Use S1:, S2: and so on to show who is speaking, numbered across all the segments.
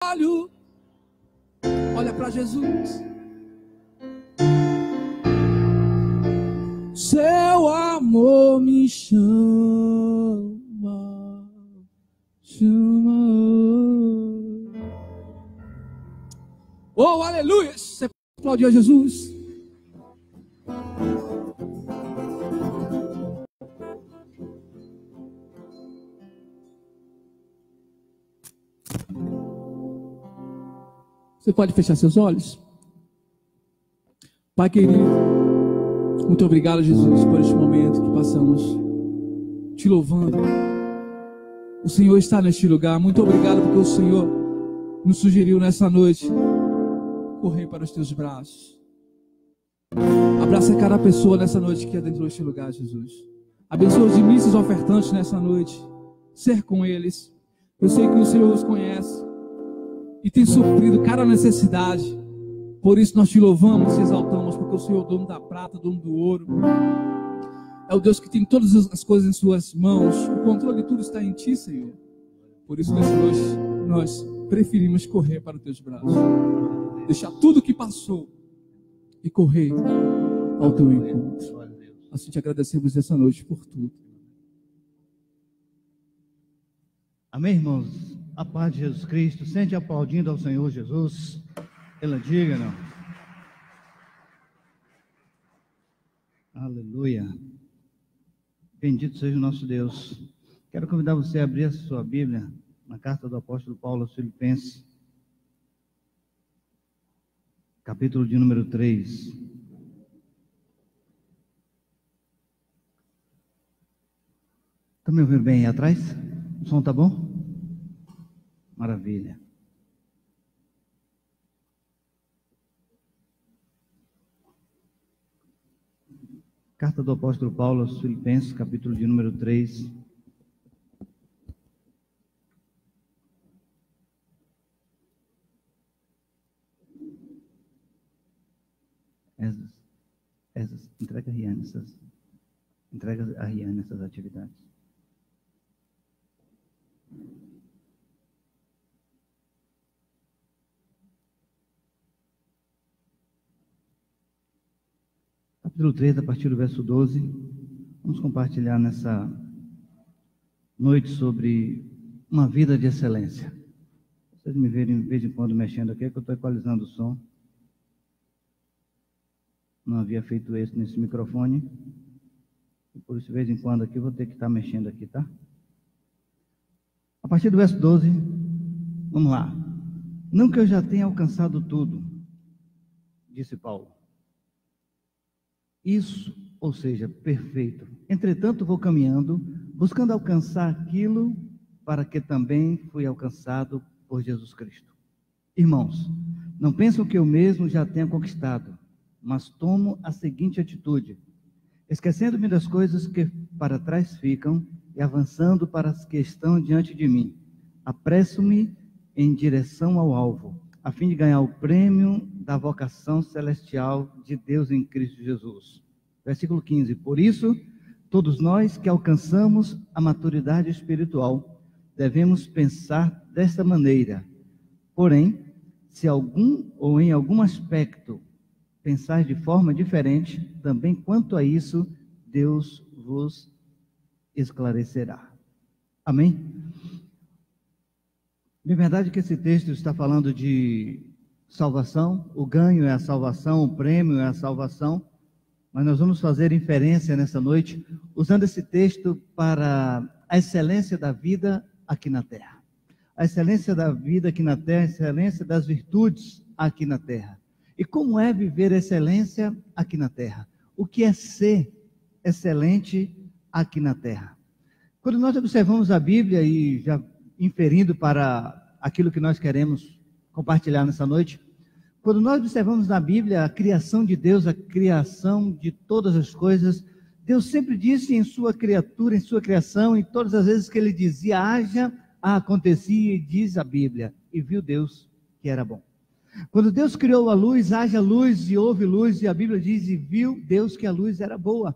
S1: olho, olha para Jesus. Seu amor me chama, chama. Oh, aleluia! Você aplaudiu a Jesus? Você pode fechar seus olhos? Pai querido, muito obrigado, Jesus, por este momento que passamos te louvando. O Senhor está neste lugar. Muito obrigado porque o Senhor nos sugeriu nessa noite correr para os teus braços. Abraça cada pessoa nessa noite que adentrou este lugar, Jesus. Abençoa os dimissos ofertantes nessa noite. Ser com eles. Eu sei que o Senhor os conhece e tem suprido cada necessidade. Por isso nós te louvamos e exaltamos, porque o Senhor é o dono da prata, o dono do ouro. É o Deus que tem todas as coisas em suas mãos. O controle de tudo está em ti, Senhor. Por isso nessa noite nós preferimos correr para os teus braços. Deixar tudo que passou e correr ao teu encontro. Assim te agradecemos essa noite por tudo.
S2: Amém, irmãos? A paz de Jesus Cristo. Sente aplaudindo ao Senhor Jesus. Ela diga, não? Aleluia. Bendito seja o nosso Deus. Quero convidar você a abrir a sua Bíblia na carta do apóstolo Paulo aos Filipenses, capítulo de número 3. Está me ouvindo bem aí atrás? O som está bom? Maravilha. Carta do apóstolo Paulo aos Filipenses, capítulo de número 3. Entrega a Riane essas atividades. Capítulo 3, a partir do verso 12, vamos compartilhar nessa noite sobre uma vida de excelência. Vocês me verem de vez em quando mexendo aqui, é que eu estou equalizando o som. Não havia feito isso nesse microfone. E por isso, de vez em quando aqui, eu vou ter que estar mexendo aqui, tá? A partir do verso 12, vamos lá. Não que eu já tenha alcançado tudo, disse Paulo. Isso, ou seja, perfeito. Entretanto, vou caminhando, buscando alcançar aquilo para que também fui alcançado por Jesus Cristo. Irmãos, não pensam que eu mesmo já tenha conquistado, mas tomo a seguinte atitude: esquecendo-me das coisas que para trás ficam e avançando para as que estão diante de mim, apresso-me em direção ao alvo, a fim de ganhar o prêmio da vocação celestial de Deus em Cristo Jesus. Versículo 15. Por isso, todos nós que alcançamos a maturidade espiritual, devemos pensar desta maneira. Porém, se algum ou em algum aspecto pensar de forma diferente, também quanto a isso, Deus vos esclarecerá. Amém? De verdade que esse texto está falando de salvação, o ganho é a salvação, o prêmio é a salvação, mas nós vamos fazer inferência nessa noite, usando esse texto para a excelência da vida aqui na terra. A excelência da vida aqui na terra, a excelência das virtudes aqui na terra. E como é viver excelência aqui na terra? O que é ser excelente aqui na terra? Quando nós observamos a Bíblia e já inferindo para aquilo que nós queremos compartilhar nessa noite, quando nós observamos na Bíblia a criação de Deus, a criação de todas as coisas, Deus sempre disse em sua criatura, em sua criação, em todas as vezes que Ele dizia haja, acontecia, e diz a Bíblia, e viu Deus que era bom. Quando Deus criou a luz, haja luz e houve luz, e a Bíblia diz, e viu Deus que a luz era boa.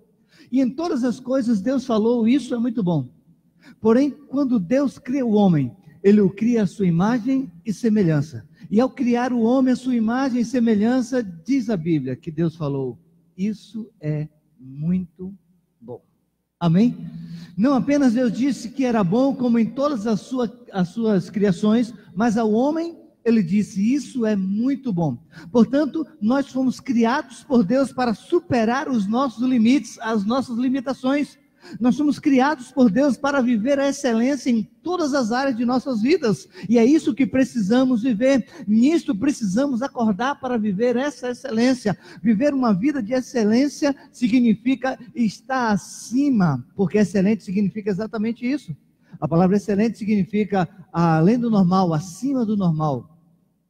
S2: E em todas as coisas Deus falou, isso é muito bom. Porém, quando Deus cria o homem, Ele o cria à sua imagem e semelhança. E ao criar o homem à sua imagem e semelhança, diz a Bíblia que Deus falou: isso é muito bom. Amém? Não apenas Deus disse que era bom, como em todas as suas criações, mas ao homem Ele disse: isso é muito bom. Portanto, nós fomos criados por Deus para superar os nossos limites, as nossas limitações. Nós somos criados por Deus para viver a excelência em todas as áreas de nossas vidas. E é isso que precisamos viver. Nisto precisamos acordar para viver essa excelência. Viver uma vida de excelência significa estar acima, porque excelente significa exatamente isso. A palavra excelente significa além do normal, acima do normal,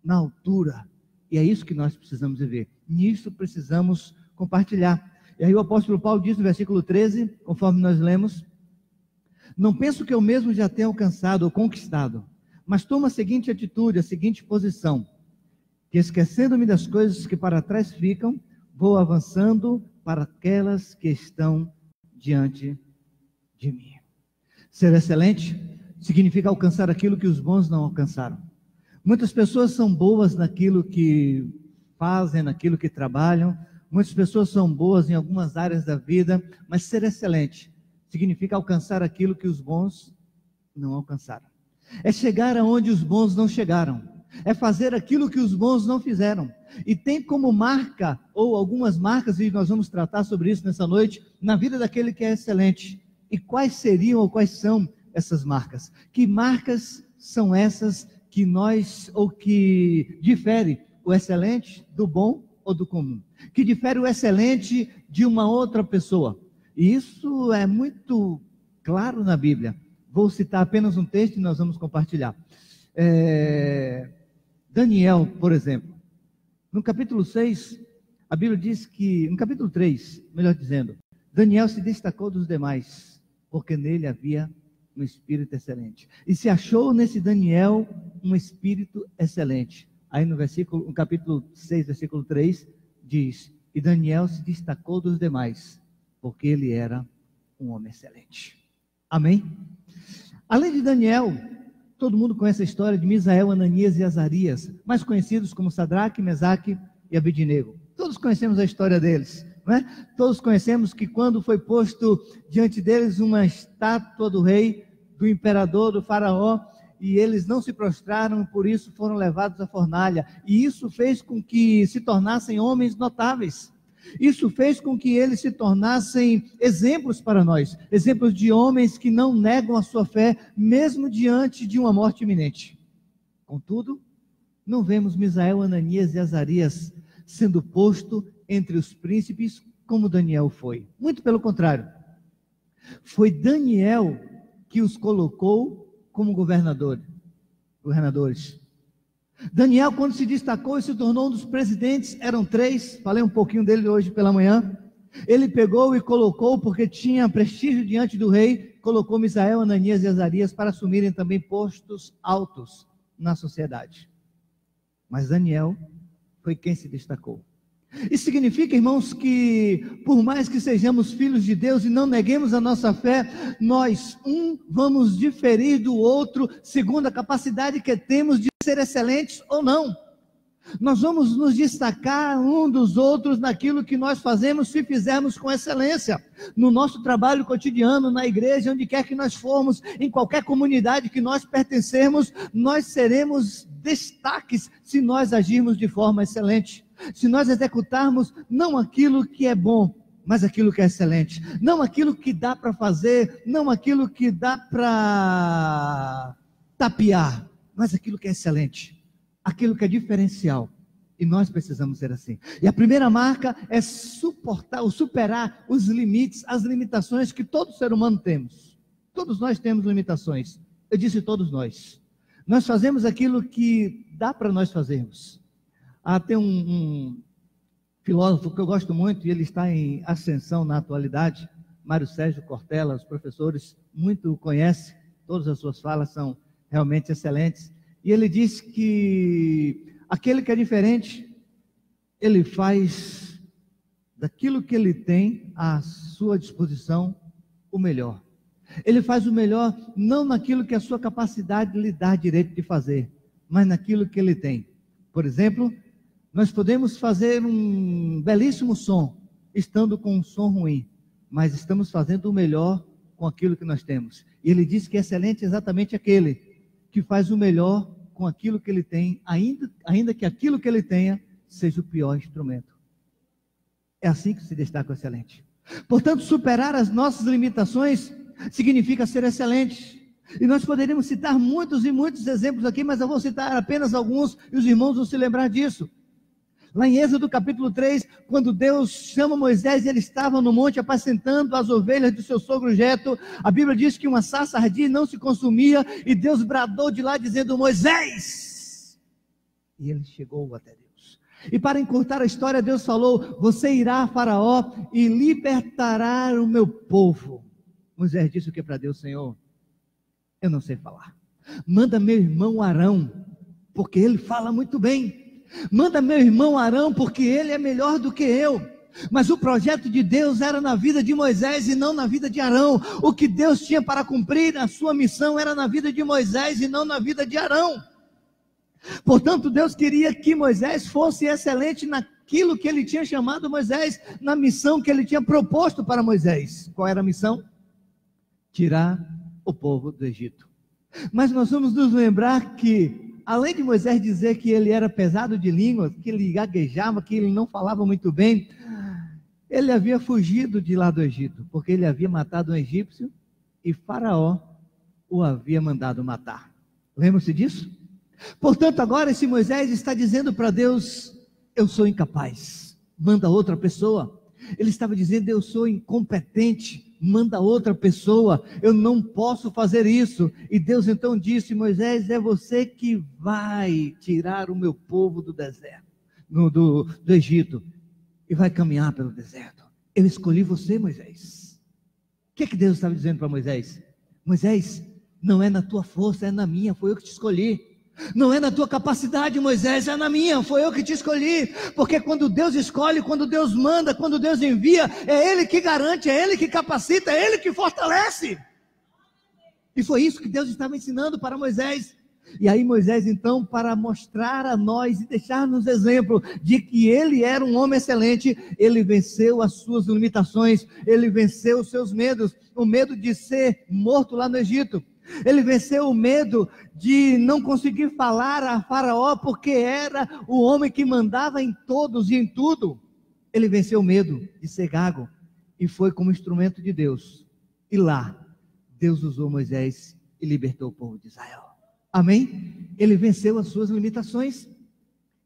S2: na altura. E é isso que nós precisamos viver. Nisso precisamos compartilhar. E aí o apóstolo Paulo diz no versículo 13, conforme nós lemos: não penso que eu mesmo já tenha alcançado ou conquistado, mas tomo a seguinte atitude, a seguinte posição, que esquecendo-me das coisas que para trás ficam, vou avançando para aquelas que estão diante de mim. Ser excelente significa alcançar aquilo que os bons não alcançaram. Muitas pessoas são boas naquilo que fazem, naquilo que trabalham. Muitas pessoas são boas em algumas áreas da vida, mas ser excelente significa alcançar aquilo que os bons não alcançaram. É chegar aonde os bons não chegaram. É fazer aquilo que os bons não fizeram. E tem como marca, ou algumas marcas, e nós vamos tratar sobre isso nessa noite, na vida daquele que é excelente. E quais seriam ou quais são essas marcas? Que marcas são essas que que difere o excelente do bom ou do comum? Que difere o excelente de uma outra pessoa? E isso é muito claro na Bíblia. Vou citar apenas um texto e nós vamos compartilhar. Daniel, por exemplo, no capítulo 6, a Bíblia diz que, no capítulo 3, melhor dizendo, Daniel se destacou dos demais, porque nele havia um espírito excelente. E se achou nesse Daniel um espírito excelente. Aí no capítulo 6, versículo 3, diz: e Daniel se destacou dos demais, porque ele era um homem excelente. Amém? Além de Daniel, todo mundo conhece a história de Misael, Ananias e Azarias, mais conhecidos como Sadraque, Mesaque e Abednego. Todos conhecemos a história deles, não é? Todos conhecemos que quando foi posto diante deles uma estátua do rei, do imperador, do faraó, e eles não se prostraram, por isso foram levados à fornalha. E isso fez com que se tornassem homens notáveis. Isso fez com que eles se tornassem exemplos para nós. Exemplos de homens que não negam a sua fé, mesmo diante de uma morte iminente. Contudo, não vemos Misael, Ananias e Azarias sendo posto entre os príncipes como Daniel foi. Muito pelo contrário. Foi Daniel que os colocou como governadores. Daniel, quando se destacou e se tornou um dos presidentes, eram 3, falei um pouquinho dele hoje pela manhã, ele pegou e colocou, porque tinha prestígio diante do rei, colocou Misael, Ananias e Azarias para assumirem também postos altos na sociedade. Mas Daniel foi quem se destacou. Isso significa, irmãos, que por mais que sejamos filhos de Deus e não neguemos a nossa fé, nós, vamos diferir do outro segundo a capacidade que temos de ser excelentes ou não. Nós vamos nos destacar um dos outros naquilo que nós fazemos, se fizermos com excelência. No nosso trabalho cotidiano, na igreja, onde quer que nós formos, em qualquer comunidade que nós pertencermos, nós seremos destaques se nós agirmos de forma excelente. Se nós executarmos não aquilo que é bom, mas aquilo que é excelente. Não aquilo que dá para fazer, não aquilo que dá para tapear, mas aquilo que é excelente. Aquilo que é diferencial. E nós precisamos ser assim. E a primeira marca é superar os limites, as limitações que todo ser humano temos. Todos nós temos limitações. Eu disse todos nós. Nós fazemos aquilo que dá para nós fazermos. Tem um filósofo que eu gosto muito, e ele está em ascensão na atualidade, Mário Sérgio Cortella. Os professores muito o conhecem, todas as suas falas são realmente excelentes. E ele diz que aquele que é diferente, ele faz daquilo que ele tem à sua disposição o melhor. Ele faz o melhor não naquilo que a sua capacidade lhe dá direito de fazer, mas naquilo que ele tem. Por exemplo, nós podemos fazer um belíssimo som, estando com um som ruim, mas estamos fazendo o melhor com aquilo que nós temos. E ele diz que excelente é exatamente aquele que faz o melhor com aquilo que ele tem, ainda que aquilo que ele tenha seja o pior instrumento. É assim que se destaca o excelente. Portanto, superar as nossas limitações significa ser excelente. E nós poderíamos citar muitos e muitos exemplos aqui, mas eu vou citar apenas alguns e os irmãos vão se lembrar disso. Lá em Êxodo capítulo 3, quando Deus chama Moisés, ele estava no monte apacentando as ovelhas do seu sogro Jetro. A Bíblia diz que uma sarça ardia e não se consumia, e Deus bradou de lá dizendo: Moisés! E ele chegou até Deus. E para encurtar a história, Deus falou: você irá a Faraó e libertará o meu povo. Moisés disse o que para Deus? Senhor, eu não sei falar. Manda meu irmão Arão, porque ele fala muito bem. Manda meu irmão Arão, porque ele é melhor do que eu. Mas o projeto de Deus era na vida de Moisés e não na vida de Arão. O que Deus tinha para cumprir, a sua missão era na vida de Moisés e não na vida de Arão. Portanto, Deus queria que Moisés fosse excelente naquilo que ele tinha chamado Moisés, na missão que ele tinha proposto para Moisés. Qual era a missão? Tirar o povo do Egito. Mas nós vamos nos lembrar que, além de Moisés dizer que ele era pesado de língua, que ele gaguejava, que ele não falava muito bem, ele havia fugido de lá do Egito, porque ele havia matado um egípcio e Faraó o havia mandado matar. Lembram-se disso? Portanto, agora esse Moisés está dizendo para Deus: eu sou incapaz, manda outra pessoa. Ele estava dizendo: eu sou incompetente, manda outra pessoa, eu não posso fazer isso. E Deus então disse: Moisés, é você que vai tirar o meu povo do deserto, do Egito, e vai caminhar pelo deserto. Eu escolhi você, Moisés. O que Deus estava dizendo para Moisés? Moisés, não é na tua força, é na minha, foi eu que te escolhi. Não é na tua capacidade, Moisés, é na minha, foi eu que te escolhi. Porque quando Deus escolhe, quando Deus manda, quando Deus envia, é Ele que garante, é Ele que capacita, é Ele que fortalece. E foi isso que Deus estava ensinando para Moisés. E aí Moisés então, para mostrar a nós e deixar-nos exemplo de que ele era um homem excelente, ele venceu as suas limitações, ele venceu os seus medos, o medo de ser morto lá no Egito. Ele venceu o medo de não conseguir falar a Faraó, porque era o homem que mandava em todos e em tudo. Ele venceu o medo de ser gago e foi como instrumento de Deus. E lá, Deus usou Moisés e libertou o povo de Israel. Amém? Ele venceu as suas limitações.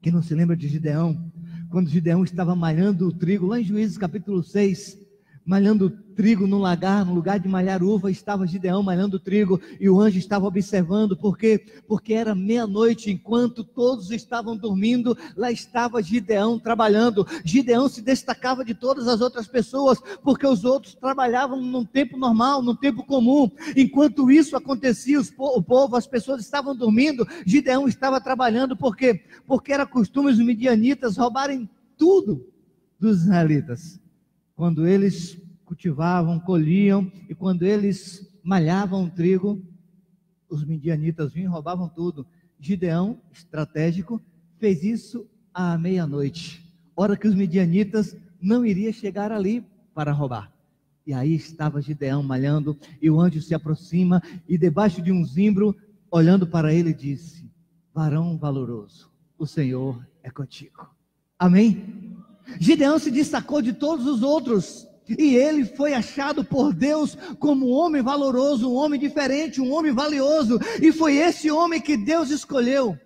S2: Quem não se lembra de Gideão? Quando Gideão estava malhando o trigo, lá em Juízes capítulo 6, malhando trigo no lagar, no lugar de malhar uva, estava Gideão malhando trigo, e o anjo estava observando, porque era meia-noite, enquanto todos estavam dormindo, lá estava Gideão trabalhando. Gideão se destacava de todas as outras pessoas, porque os outros trabalhavam num tempo normal, num tempo comum. Enquanto isso acontecia, o povo, as pessoas estavam dormindo, Gideão estava trabalhando, porque era costume os midianitas roubarem tudo dos israelitas. Quando eles cultivavam, colhiam, e quando eles malhavam o trigo, os midianitas vinham e roubavam tudo. Gideão, estratégico, fez isso à meia-noite, hora que os midianitas não iriam chegar ali para roubar. E aí estava Gideão malhando, e o anjo se aproxima, e debaixo de um zimbro, olhando para ele, disse: varão valoroso, o Senhor é contigo. Amém? Gideão se destacou de todos os outros, e ele foi achado por Deus como um homem valoroso, um homem diferente, um homem valioso, e foi esse homem que Deus escolheu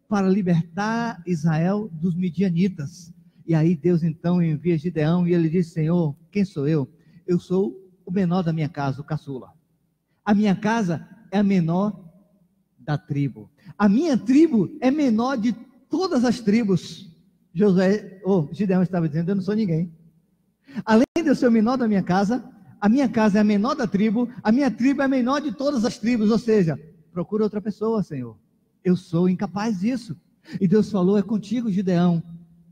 S2: para libertar Israel dos midianitas. E aí Deus então envia Gideão, e ele diz: Senhor, quem sou eu? Eu sou o menor da minha casa, o caçula. A minha casa é a menor da tribo, a minha tribo é menor de todas as tribos. Gideão estava dizendo: eu não sou ninguém. Além de eu ser o menor da minha casa, a minha casa é a menor da tribo, a minha tribo é a menor de todas as tribos. Ou seja, procura outra pessoa, Senhor, eu sou incapaz disso. E Deus falou: é contigo, Gideão,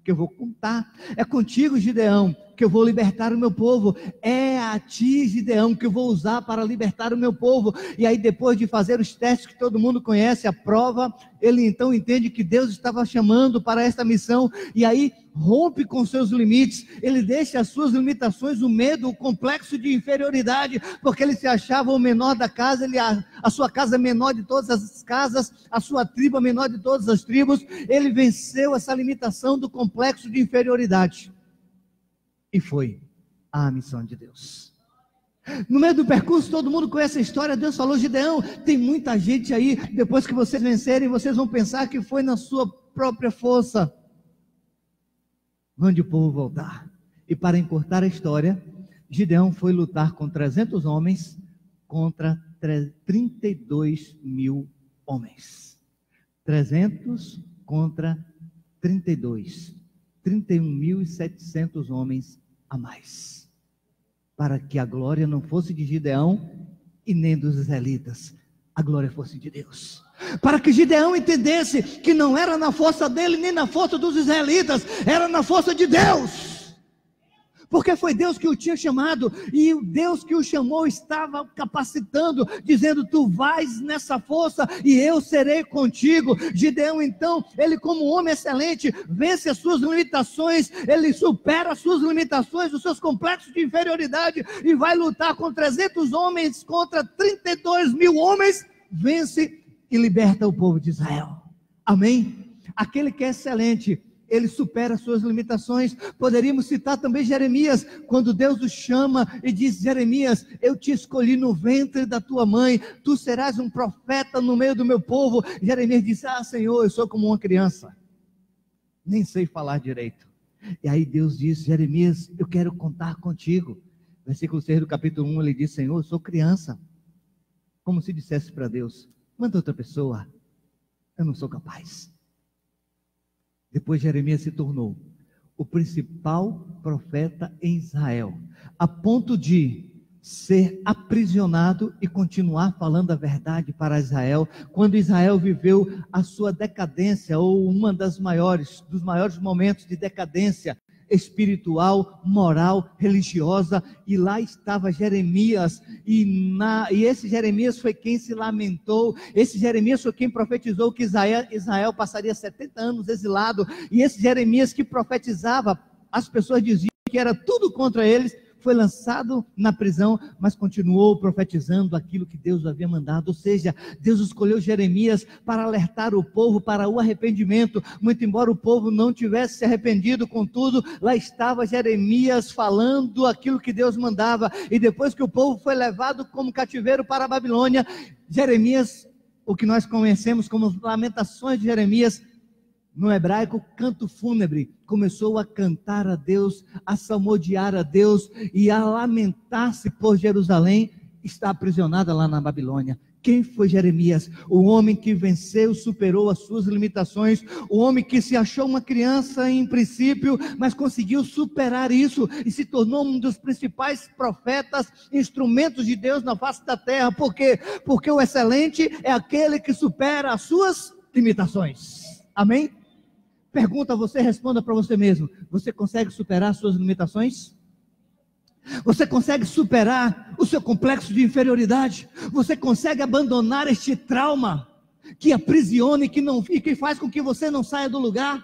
S2: que eu vou contar. É contigo, Gideão, que eu vou libertar o meu povo. É a ti, Gideão, que eu vou usar para libertar o meu povo. E aí, depois de fazer os testes que todo mundo conhece, a prova, ele então entende que Deus estava chamando para esta missão, e aí rompe com seus limites. Ele deixa as suas limitações, o medo, o complexo de inferioridade, porque ele se achava o menor da casa, a sua casa é menor de todas as casas, a sua tribo é menor de todas as tribos. Ele venceu essa limitação do complexo de inferioridade e foi à missão de Deus. No meio do percurso, todo mundo conhece a história. Deus falou: Gideão, tem muita gente aí, depois que vocês vencerem, vocês vão pensar que foi na sua própria força. Mande o povo voltar. E para encurtar a história, Gideão foi lutar com 300 homens contra 32 mil homens. 300 contra 32. 31.700 homens a mais. Para que a glória não fosse de Gideão e nem dos israelitas, a glória fosse de Deus. Para que Gideão entendesse que não era na força dele, nem na força dos israelitas, era na força de Deus. Porque foi Deus que o tinha chamado, e o Deus que o chamou estava capacitando, dizendo: tu vais nessa força e eu serei contigo. Gideão então, ele como homem excelente, vence as suas limitações, ele supera as suas limitações, os seus complexos de inferioridade, e vai lutar com 300 homens contra 32 mil homens, vence e liberta o povo de Israel. Amém? Aquele que é excelente, ele supera as suas limitações. Poderíamos citar também Jeremias, quando Deus o chama e diz: Jeremias, eu te escolhi no ventre da tua mãe, tu serás um profeta no meio do meu povo. Jeremias disse: ah, Senhor, eu sou como uma criança, nem sei falar direito. E aí Deus diz: Jeremias, eu quero contar contigo. Versículo 6 do capítulo 1, ele diz: Senhor, eu sou criança. Como se dissesse para Deus: manda outra pessoa, eu não sou capaz. Depois Jeremias se tornou o principal profeta em Israel, a ponto de ser aprisionado e continuar falando a verdade para Israel, quando Israel viveu a sua decadência, ou dos maiores momentos de decadência espiritual, moral, religiosa, e lá estava Jeremias, e esse Jeremias foi quem se lamentou, esse Jeremias foi quem profetizou que Israel passaria 70 anos exilado, e esse Jeremias que profetizava, as pessoas diziam que era tudo contra eles, foi lançado na prisão, mas continuou profetizando aquilo que Deus havia mandado. Ou seja, Deus escolheu Jeremias para alertar o povo para o arrependimento, muito embora o povo não tivesse se arrependido. Contudo, lá estava Jeremias falando aquilo que Deus mandava. E depois que o povo foi levado como cativeiro para a Babilônia, Jeremias, o que nós conhecemos como Lamentações de Jeremias, no hebraico, canto fúnebre, começou a cantar a Deus, a salmodiar a Deus e a lamentar-se por Jerusalém, está aprisionada lá na Babilônia. Quem foi Jeremias? O homem que venceu, superou as suas limitações, o homem que se achou uma criança em princípio, mas conseguiu superar isso e se tornou um dos principais profetas, instrumentos de Deus na face da terra. Por quê? Porque o excelente é aquele que supera as suas limitações. Amém? Pergunta, você responda para você mesmo: você consegue superar as suas limitações? Você consegue superar o seu complexo de inferioridade? Você consegue abandonar este trauma que aprisiona e que faz com que você não saia do lugar?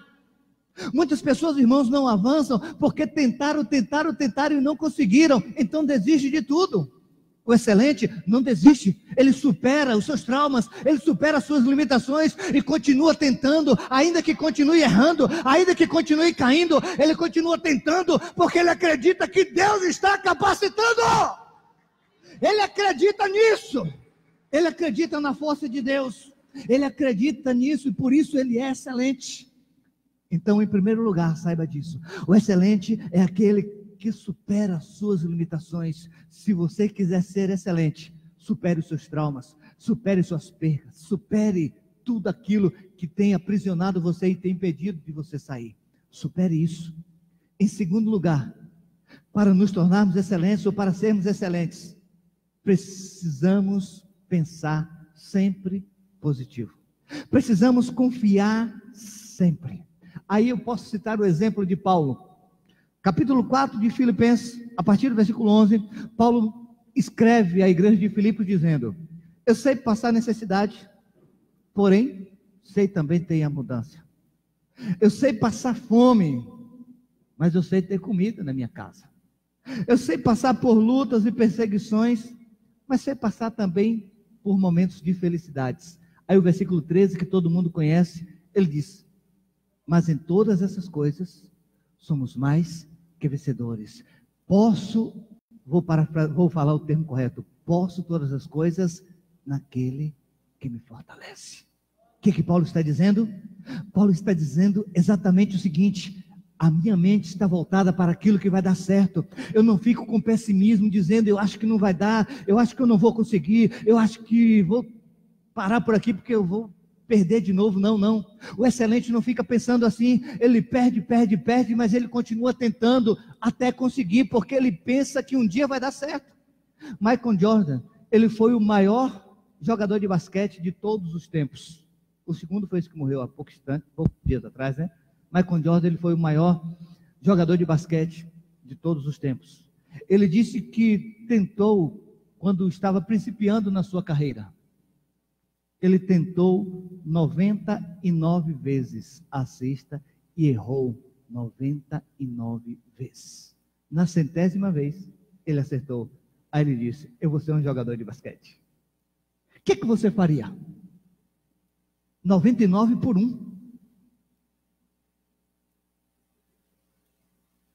S2: Muitas pessoas, irmãos, não avançam porque tentaram e não conseguiram, então desiste de tudo. O excelente não desiste, ele supera os seus traumas, ele supera as suas limitações e continua tentando, ainda que continue errando, ainda que continue caindo, ele continua tentando, porque ele acredita que Deus está capacitando. Ele acredita nisso, ele acredita na força de Deus, ele acredita nisso e por isso ele é excelente. Então, em primeiro lugar, saiba disso: o excelente é aquele que supera as suas limitações. Se você quiser ser excelente, supere os seus traumas, supere suas perdas, supere tudo aquilo que tem aprisionado você e tem impedido de você sair. Supere isso. Em segundo lugar, para nos tornarmos excelentes ou para sermos excelentes, precisamos pensar sempre positivo. Precisamos confiar sempre. Aí eu posso citar o exemplo de Paulo. Capítulo 4 de Filipenses, a partir do versículo 11, Paulo escreve à igreja de Filipos dizendo: eu sei passar necessidade, porém sei também ter abundância. Eu sei passar fome, mas eu sei ter comida na minha casa. Eu sei passar por lutas e perseguições, mas sei passar também por momentos de felicidades. Aí o versículo 13, que todo mundo conhece, ele diz: mas em todas essas coisas somos mais que vencedores. Vou falar o termo correto, posso todas as coisas naquele que me fortalece. O que Paulo está dizendo? Paulo está dizendo exatamente o seguinte: a minha mente está voltada para aquilo que vai dar certo. Eu não fico com pessimismo dizendo, eu acho que não vai dar, eu acho que eu não vou conseguir, eu acho que vou parar por aqui porque eu vou perder de novo. Não. O excelente não fica pensando assim, ele perde, mas ele continua tentando até conseguir, porque ele pensa que um dia vai dar certo. Michael Jordan, ele foi o maior jogador de basquete de todos os tempos. O segundo foi esse que morreu há poucos dias atrás, né? Michael Jordan, ele foi o maior jogador de basquete de todos os tempos. Ele disse que tentou, quando estava principiando na sua carreira, ele tentou 99 vezes a cesta e errou 99 vezes. Na 100ª vez, ele acertou. Aí ele disse: eu vou ser um jogador de basquete. O que você faria? 99 por 1.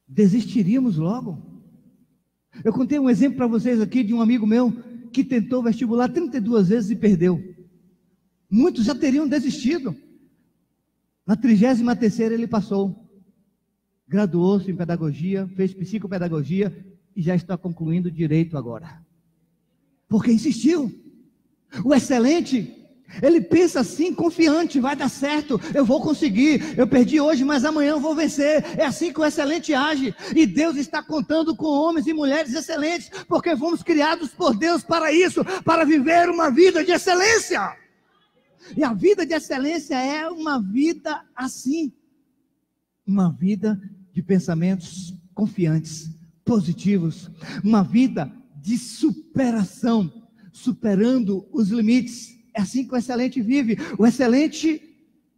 S2: Desistiríamos logo. Eu contei um exemplo para vocês aqui de um amigo meu que tentou vestibular 32 vezes e perdeu. Muitos já teriam desistido. Na 33ª ele passou. Graduou-se em pedagogia, fez psicopedagogia e já está concluindo direito agora. Porque insistiu. O excelente, ele pensa assim, confiante, vai dar certo, eu vou conseguir, eu perdi hoje, mas amanhã eu vou vencer. É assim que o excelente age, e Deus está contando com homens e mulheres excelentes, porque fomos criados por Deus para isso, para viver uma vida de excelência. E a vida de excelência é uma vida assim, uma vida de pensamentos confiantes, positivos, uma vida de superação, superando os limites. É assim que o excelente vive. O excelente,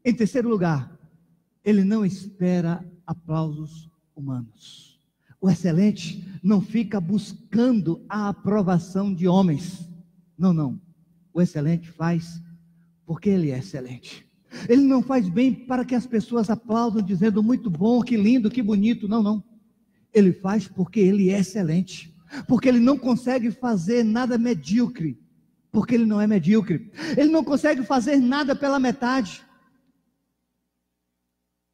S2: em terceiro lugar, ele não espera aplausos humanos. O excelente não fica buscando a aprovação de homens. Não. O excelente faz porque ele é excelente. Ele não faz bem para que as pessoas aplaudam dizendo muito bom, que lindo, que bonito. Não. Ele faz porque ele é excelente. Porque ele não consegue fazer nada medíocre. Porque ele não é medíocre. Ele não consegue fazer nada pela metade.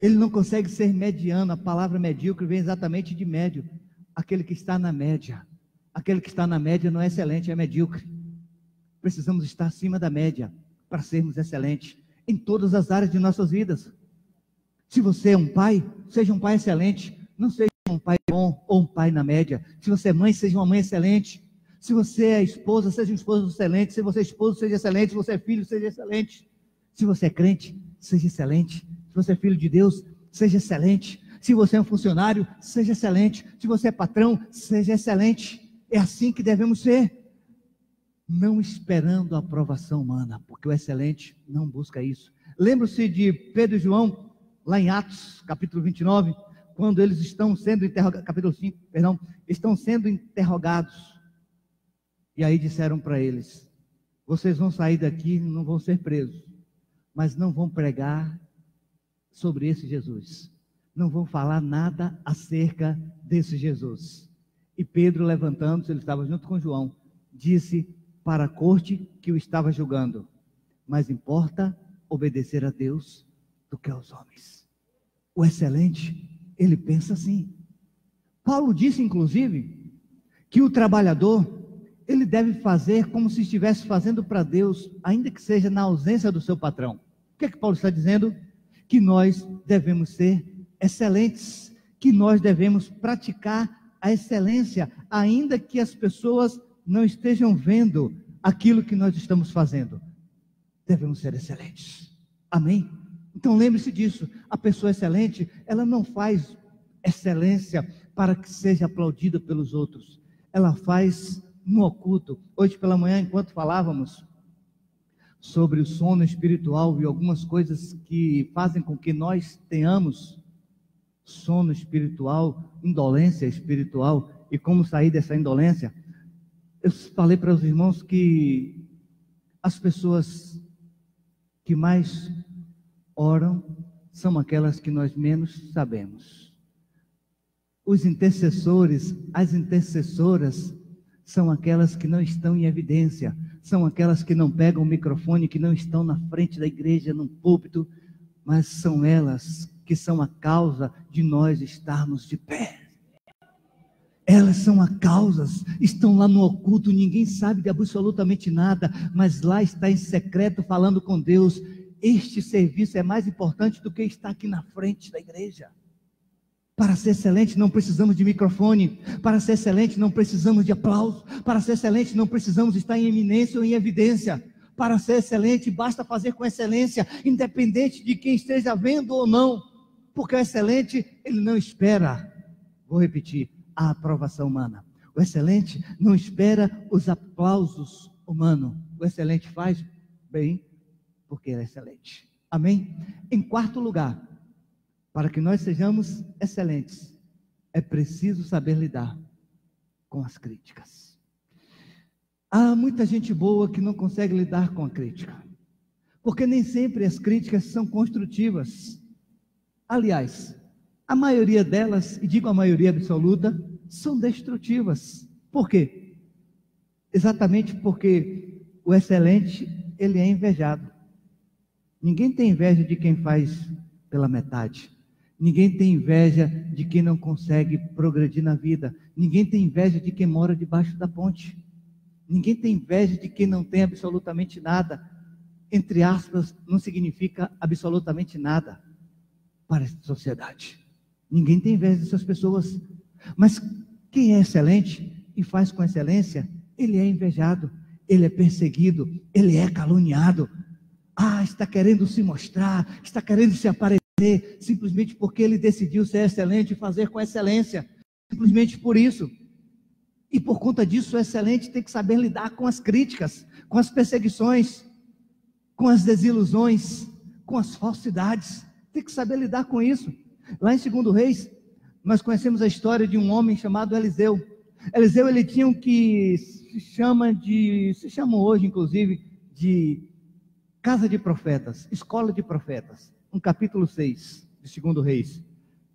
S2: Ele não consegue ser mediano. A palavra medíocre vem exatamente de médio. Aquele que está na média. Aquele que está na média não é excelente, é medíocre. Precisamos estar acima da média para sermos excelentes em todas as áreas de nossas vidas. Se você é um pai, seja um pai excelente. Não seja um pai bom ou um pai na média. Se você é mãe, seja uma mãe excelente. Se você é esposa, seja um esposo excelente. Se você é esposo, seja excelente. Se você é filho, seja excelente. Se você é crente, seja excelente. Se você é filho de Deus, seja excelente. Se você é um funcionário, seja excelente. Se você é patrão, seja excelente. É assim que devemos ser. Não esperando a aprovação humana, porque o excelente não busca isso. Lembra-se de Pedro e João, lá em Atos, capítulo 29, quando eles estão sendo interrogados, capítulo 5, perdão, estão sendo interrogados. E aí disseram para eles: vocês vão sair daqui, não vão ser presos, mas não vão pregar sobre esse Jesus. Não vão falar nada acerca desse Jesus. E Pedro, levantando-se, ele estava junto com João, disse para a corte que o estava julgando: mais importa obedecer a Deus do que aos homens. O excelente, ele pensa assim. Paulo disse, inclusive, que o trabalhador, ele deve fazer como se estivesse fazendo para Deus, ainda que seja na ausência do seu patrão. O que é que Paulo está dizendo? Que nós devemos ser excelentes, que nós devemos praticar a excelência, ainda que as pessoas não estejam vendo aquilo que nós estamos fazendo. Devemos ser excelentes. Amém? Então lembre-se disso. A pessoa excelente, ela não faz excelência para que seja aplaudida pelos outros. Ela faz no oculto. Hoje pela manhã, enquanto falávamos sobre o sono espiritual e algumas coisas que fazem com que nós tenhamos sono espiritual, indolência espiritual, e como sair dessa indolência, eu falei para os irmãos que as pessoas que mais oram são aquelas que nós menos sabemos. Os intercessores, as intercessoras, são aquelas que não estão em evidência, são aquelas que não pegam o microfone, que não estão na frente da igreja, no púlpito, mas são elas que são a causa de nós estarmos de pé. Elas são a causa, estão lá no oculto, ninguém sabe de absolutamente nada, mas lá está em secreto falando com Deus. Este serviço é mais importante do que estar aqui na frente da igreja. Para ser excelente não precisamos de microfone, para ser excelente não precisamos de aplauso, para ser excelente não precisamos estar em eminência ou em evidência. Para ser excelente basta fazer com excelência, independente de quem esteja vendo ou não, porque o excelente, ele não espera, vou repetir, a aprovação humana. O excelente não espera os aplausos humanos. O excelente faz bem porque ele é excelente. Amém? Em quarto lugar, para que nós sejamos excelentes, é preciso saber lidar com as críticas. Há muita gente boa que não consegue lidar com a crítica, porque nem sempre as críticas são construtivas. Aliás, a maioria delas, e digo a maioria absoluta, são destrutivas. Por quê? Exatamente porque o excelente, ele é invejado. Ninguém tem inveja de quem faz pela metade. Ninguém tem inveja de quem não consegue progredir na vida. Ninguém tem inveja de quem mora debaixo da ponte. Ninguém tem inveja de quem não tem absolutamente nada. Entre aspas, não significa absolutamente nada para esta sociedade. Ninguém tem inveja dessas pessoas. Mas quem é excelente e faz com excelência, ele é invejado, ele é perseguido, ele é caluniado. Está querendo se mostrar, está querendo se aparecer, simplesmente porque ele decidiu ser excelente e fazer com excelência. Simplesmente por isso. E por conta disso, o excelente tem que saber lidar com as críticas, com as perseguições, com as desilusões, com as falsidades. Tem que saber lidar com isso. Lá em 2 Reis, nós conhecemos a história de um homem chamado Eliseu. Eliseu, ele tinha o que se chama hoje, inclusive, de casa de profetas, escola de profetas. No capítulo 6 de 2 Reis.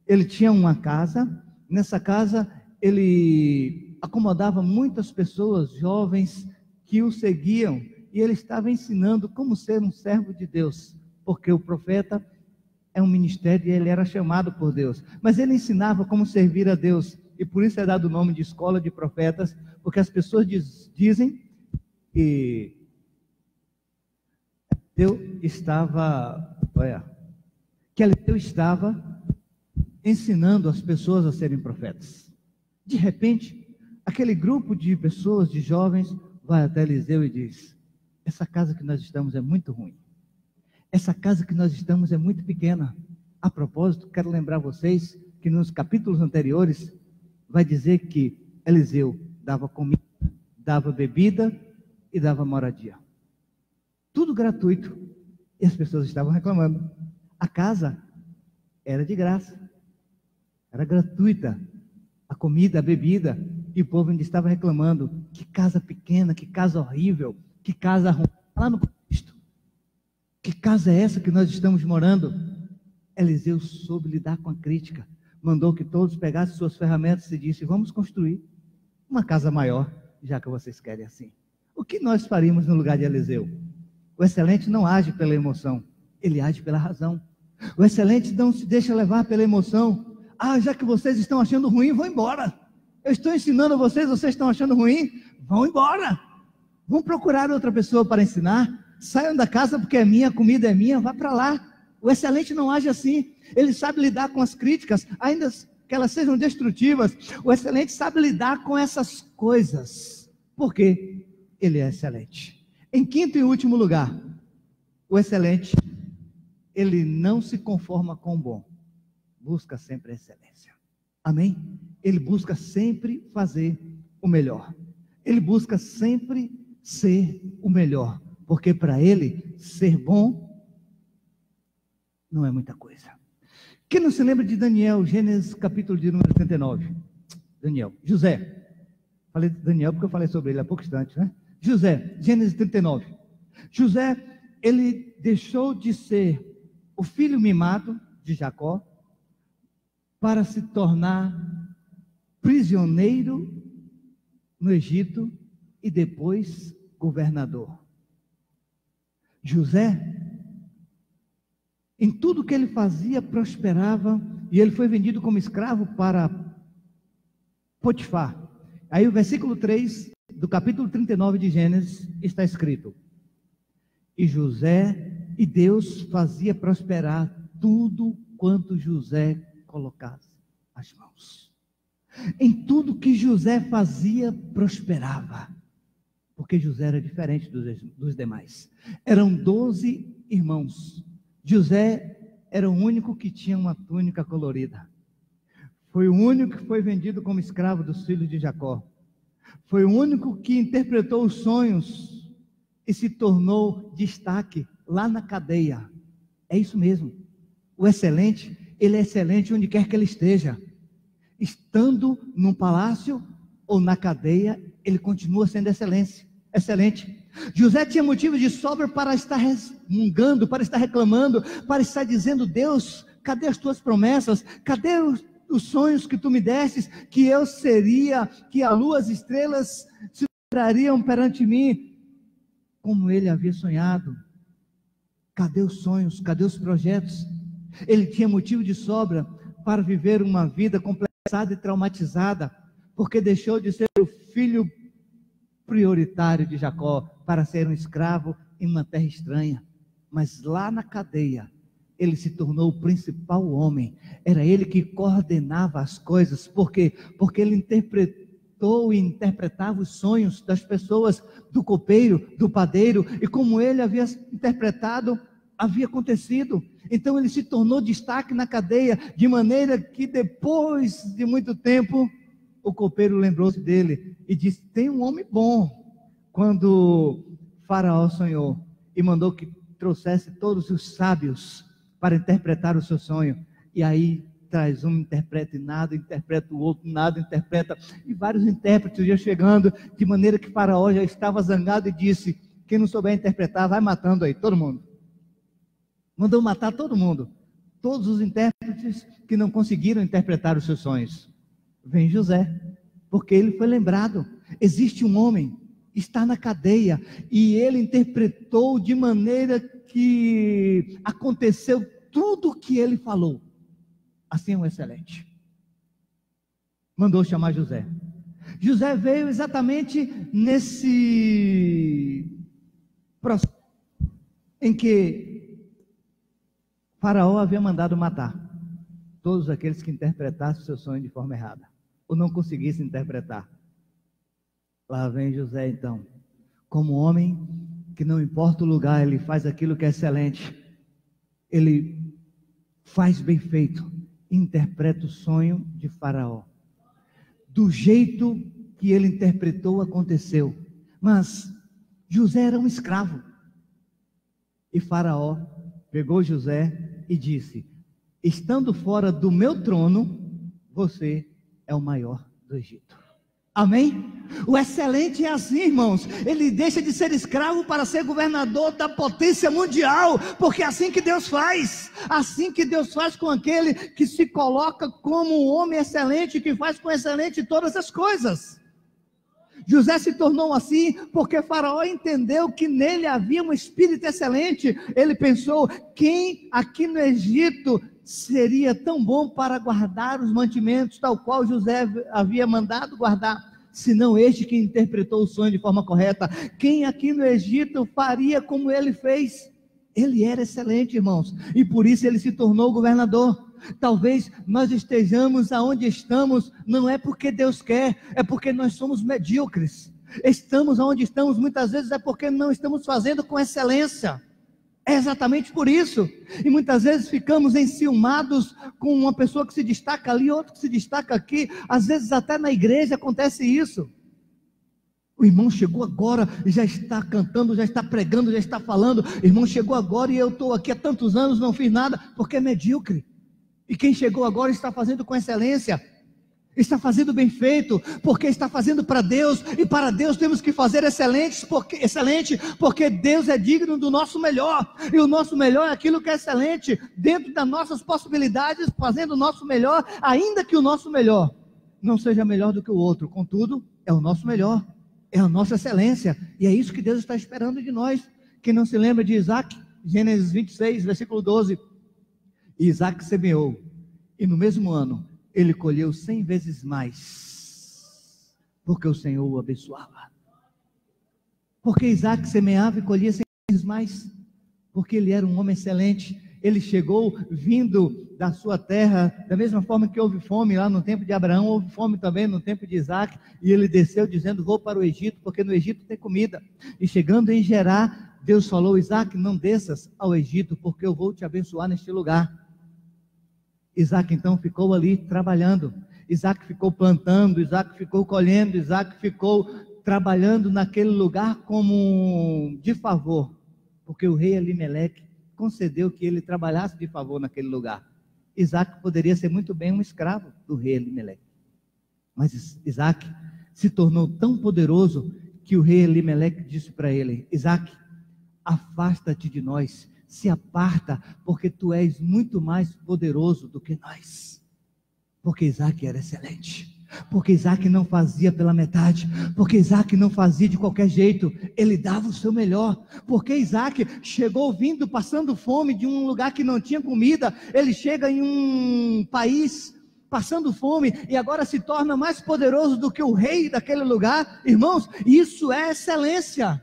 S2: Ele tinha uma casa, nessa casa ele acomodava muitas pessoas jovens que o seguiam, e ele estava ensinando como ser um servo de Deus, porque o profeta é um ministério e ele era chamado por Deus, mas ele ensinava como servir a Deus, e por isso é dado o nome de escola de profetas, porque as pessoas dizem que Eliseu estava ensinando as pessoas a serem profetas. De repente, aquele grupo de pessoas, de jovens, vai até Eliseu e diz: essa casa que nós estamos é muito ruim. Essa casa que nós estamos é muito pequena. A propósito, quero lembrar vocês que nos capítulos anteriores vai dizer que Eliseu dava comida, dava bebida e dava moradia. Tudo gratuito. E as pessoas estavam reclamando. A casa era de graça, era gratuita. A comida, a bebida, e o povo ainda estava reclamando. Que casa pequena, que casa horrível, que casa ruim. Lá no Cristo. Que casa é essa que nós estamos morando? Eliseu soube lidar com a crítica. Mandou que todos pegassem suas ferramentas e disse: vamos construir uma casa maior, já que vocês querem assim. O que nós faríamos no lugar de Eliseu? O excelente não age pela emoção, ele age pela razão. O excelente não se deixa levar pela emoção. Já que vocês estão achando ruim, vão embora. Eu estou ensinando a vocês, vocês estão achando ruim, vão embora. Vão procurar outra pessoa para ensinar. Saiam da casa porque é minha, a comida é minha, vá para lá. O excelente não age assim. Ele sabe lidar com as críticas, ainda que elas sejam destrutivas. O excelente sabe lidar com essas coisas, porque ele é excelente. Em quinto e último lugar, o excelente, ele não se conforma com o bom, busca sempre a excelência. Amém? ele busca sempre fazer o melhor. Ele busca sempre ser o melhor, porque para ele ser bom não é muita coisa. Quem não se lembra de Daniel, Gênesis capítulo de número 39? Daniel, José. Falei de Daniel porque eu falei sobre ele há pouco instante, né? José, Gênesis 39. José, ele deixou de ser o filho mimado de Jacó para se tornar prisioneiro no Egito e depois governador. José, em tudo que ele fazia, prosperava, e ele foi vendido como escravo para Potifar. Aí o versículo 3 do capítulo 39 de Gênesis está escrito: e José, e Deus fazia prosperar tudo quanto José colocasse as mãos. Em tudo que José fazia, prosperava, porque José era diferente dos demais. Eram 12 irmãos. José era o único que tinha uma túnica colorida. Foi o único que foi vendido como escravo dos filhos de Jacó. Foi o único que interpretou os sonhos e se tornou destaque lá na cadeia. É isso mesmo. O excelente, ele é excelente onde quer que ele esteja. Estando num palácio ou na cadeia, ele continua sendo excelente. José tinha motivo de sobra para estar resmungando, para estar reclamando, para estar dizendo: Deus, cadê as tuas promessas? Cadê os sonhos que tu me destes? Que eu seria, que a lua, as estrelas se trariam perante mim, como ele havia sonhado. Cadê os sonhos? Cadê os projetos? Ele tinha motivo de sobra para viver uma vida complexada e traumatizada, porque deixou de ser o filho prioritário de Jacó para ser um escravo em uma terra estranha. Mas lá na cadeia, ele se tornou o principal homem. Era ele que coordenava as coisas. Por quê? Porque ele interpretou e interpretava os sonhos das pessoas, do copeiro, do padeiro, e como ele havia interpretado, havia acontecido. Então ele se tornou destaque na cadeia, de maneira que depois de muito tempo, o copeiro lembrou-se dele e disse: tem um homem bom. Quando Faraó sonhou e mandou que trouxesse todos os sábios para interpretar o seu sonho, e aí traz um, interpreta e nada, interpreta o outro, nada, interpreta, e vários intérpretes iam chegando, de maneira que Faraó já estava zangado e disse: quem não souber interpretar, vai matando aí, todo mundo. Mandou matar todo mundo, todos os intérpretes que não conseguiram interpretar os seus sonhos. Vem José, porque ele foi lembrado. Existe um homem, está na cadeia, e ele interpretou de maneira que aconteceu tudo o que ele falou. Assim é um excelente. Mandou chamar José. José veio exatamente nesse processo em que Faraó havia mandado matar todos aqueles que interpretassem o seu sonho de forma errada, ou não conseguissem interpretar. Lá vem José então, como homem que não importa o lugar, ele faz aquilo que é excelente, ele faz bem feito, interpreta o sonho de Faraó, do jeito que ele interpretou aconteceu. Mas José era um escravo, e Faraó pegou José e disse: estando fora do meu trono, você é o maior do Egito. Amém? O excelente é assim, irmãos. Ele deixa de ser escravo para ser governador da potência mundial, porque é assim que Deus faz. Assim que Deus faz com aquele que se coloca como um homem excelente, que faz com excelente todas as coisas. José se tornou assim porque Faraó entendeu que nele havia um espírito excelente. Ele pensou: quem aqui no Egito seria tão bom para guardar os mantimentos tal qual José havia mandado guardar, senão este que interpretou o sonho de forma correta? Quem aqui no Egito faria como ele fez? Ele era excelente, irmãos, e por isso ele se tornou governador. Talvez nós estejamos aonde estamos, não é porque Deus quer, é porque nós somos medíocres. Estamos aonde estamos muitas vezes é porque não estamos fazendo com excelência. É exatamente por isso. E muitas vezes ficamos enciumados com uma pessoa que se destaca ali, outra que se destaca aqui. Às vezes até na igreja acontece isso. O irmão chegou agora e já está cantando, já está pregando, já está falando. O irmão chegou agora e eu estou aqui há tantos anos, não fiz nada, porque é medíocre. E quem chegou agora está fazendo com excelência. Está fazendo bem feito, porque está fazendo para Deus, e para Deus temos que fazer excelente, porque Deus é digno do nosso melhor, e o nosso melhor é aquilo que é excelente, dentro das nossas possibilidades, fazendo o nosso melhor, ainda que o nosso melhor não seja melhor do que o outro, contudo, é o nosso melhor, é a nossa excelência, e é isso que Deus está esperando de nós. Quem não se lembra de Isaac, Gênesis 26, versículo 12, Isaac semeou, e no mesmo ano, ele colheu 100 vezes mais, porque o Senhor o abençoava. Porque Isaac semeava e colhia 100 vezes mais, porque ele era um homem excelente. Ele chegou vindo da sua terra, da mesma forma que houve fome lá no tempo de Abraão, houve fome também no tempo de Isaac, e ele desceu dizendo: vou para o Egito, porque no Egito tem comida. E chegando em Gerar, Deus falou: Isaac, não desças ao Egito, porque eu vou te abençoar neste lugar. Isaac então ficou ali trabalhando, Isaac ficou plantando, Isaac ficou colhendo, Isaac ficou trabalhando naquele lugar como de favor, porque o rei Elimeleque concedeu que ele trabalhasse de favor naquele lugar. Isaac poderia ser muito bem um escravo do rei Elimeleque, mas Isaac se tornou tão poderoso que o rei Elimeleque disse para ele: Isaac, afasta-te de nós, se aparta, porque tu és muito mais poderoso do que nós. Porque Isaac era excelente, porque Isaac não fazia pela metade, porque Isaac não fazia de qualquer jeito, ele dava o seu melhor, porque Isaac chegou vindo, passando fome de um lugar que não tinha comida, ele chega em um país passando fome, e agora se torna mais poderoso do que o rei daquele lugar. Irmãos, isso é excelência.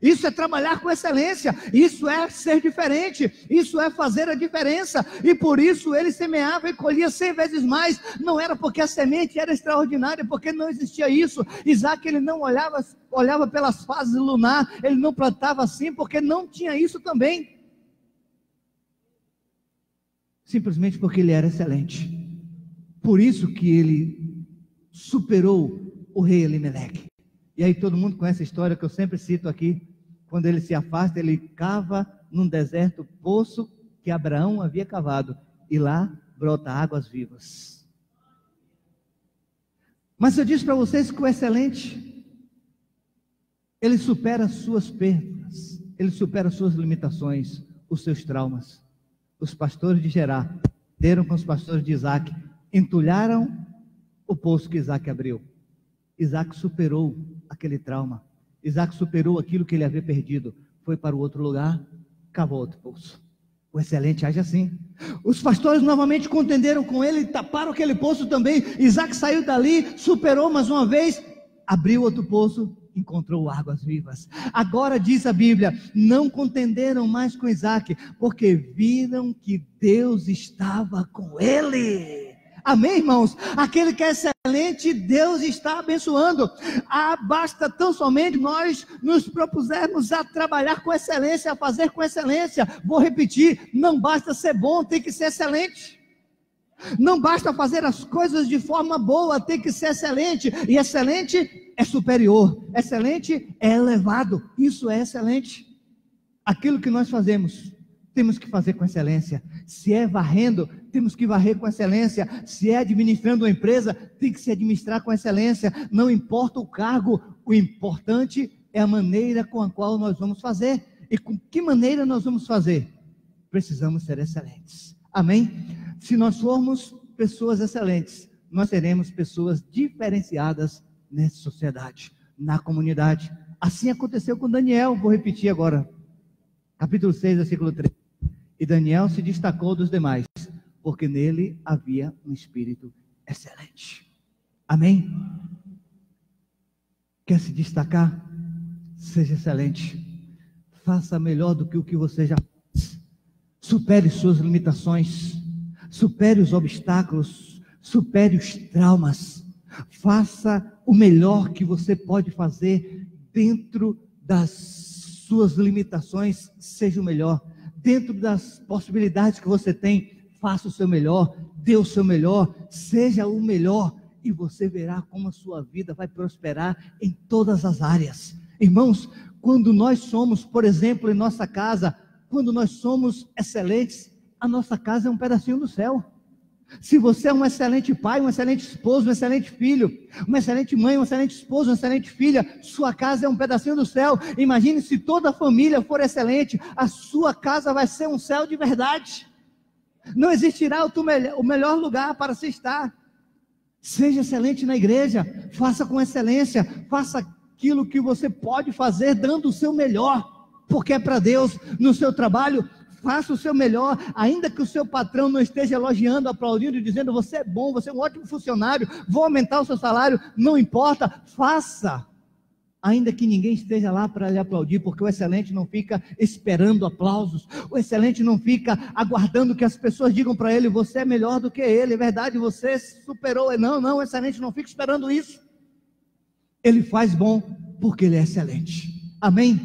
S2: Isso é trabalhar com excelência, isso é ser diferente, isso é fazer a diferença, e por isso ele semeava e colhia 100 vezes mais. Não era porque a semente era extraordinária, porque não existia isso. Isaac, ele não olhava pelas fases lunar, ele não plantava assim, porque não tinha isso também, simplesmente porque ele era excelente. Por isso que ele superou o rei Elimeleque. E aí todo mundo conhece a história que eu sempre cito aqui. Quando ele se afasta, ele cava num deserto poço que Abraão havia cavado, e lá brota águas vivas. Mas eu disse para vocês que o excelente, ele supera as suas perdas, ele supera as suas limitações, os seus traumas. Os pastores de Gerar deram com os pastores de Isaac, entulharam o poço que Isaac abriu. Isaac superou aquele trauma, Isaac superou aquilo que ele havia perdido, foi para o outro lugar, cavou outro poço. O excelente age assim. Os pastores novamente contenderam com ele, taparam aquele poço também. Isaac saiu dali, superou mais uma vez, abriu outro poço, encontrou águas vivas. Agora diz a Bíblia, não contenderam mais com Isaac, porque viram que Deus estava com ele. Amém, irmãos? Aquele que é excelente, Deus está abençoando. Basta tão somente nós nos propusermos a trabalhar com excelência, a fazer com excelência. Vou repetir, não basta ser bom, tem que ser excelente. Não basta fazer as coisas de forma boa, tem que ser excelente. E excelente é superior, excelente é elevado. Isso é excelente. Aquilo que nós fazemos, temos que fazer com excelência. Se é varrendo, temos que varrer com excelência. Se é administrando uma empresa, tem que se administrar com excelência. Não importa o cargo, o importante é a maneira com a qual nós vamos fazer. E com que maneira nós vamos fazer? Precisamos ser excelentes. Amém? Se nós formos pessoas excelentes, nós seremos pessoas diferenciadas nessa sociedade, na comunidade. Assim aconteceu com Daniel. Vou repetir agora. Capítulo 6, versículo 3. E Daniel se destacou dos demais, porque nele havia um espírito excelente. Amém? Quer se destacar? Seja excelente. Faça melhor do que o que você já faz. Supere suas limitações. Supere os obstáculos. Supere os traumas. Faça o melhor que você pode fazer dentro das suas limitações, seja o melhor. Dentro das possibilidades que você tem, faça o seu melhor, dê o seu melhor, seja o melhor, e você verá como a sua vida vai prosperar em todas as áreas. Irmãos, quando nós somos, por exemplo, em nossa casa, quando nós somos excelentes, a nossa casa é um pedacinho do céu. Se você é um excelente pai, um excelente esposo, um excelente filho, uma excelente mãe, um excelente esposo, uma excelente filha, sua casa é um pedacinho do céu. Imagine se toda a família for excelente, a sua casa vai ser um céu de verdade. Não existirá o melhor lugar para se estar. Seja excelente na igreja, faça com excelência, faça aquilo que você pode fazer dando o seu melhor, porque é para Deus. No seu trabalho, faça o seu melhor, ainda que o seu patrão não esteja elogiando, aplaudindo e dizendo: você é bom, você é um ótimo funcionário, vou aumentar o seu salário, não importa, faça, ainda que ninguém esteja lá para lhe aplaudir, porque o excelente não fica esperando aplausos, o excelente não fica aguardando que as pessoas digam para ele: você é melhor do que ele, é verdade, você superou. Não, o excelente não fica esperando isso, ele faz bom porque ele é excelente. Amém?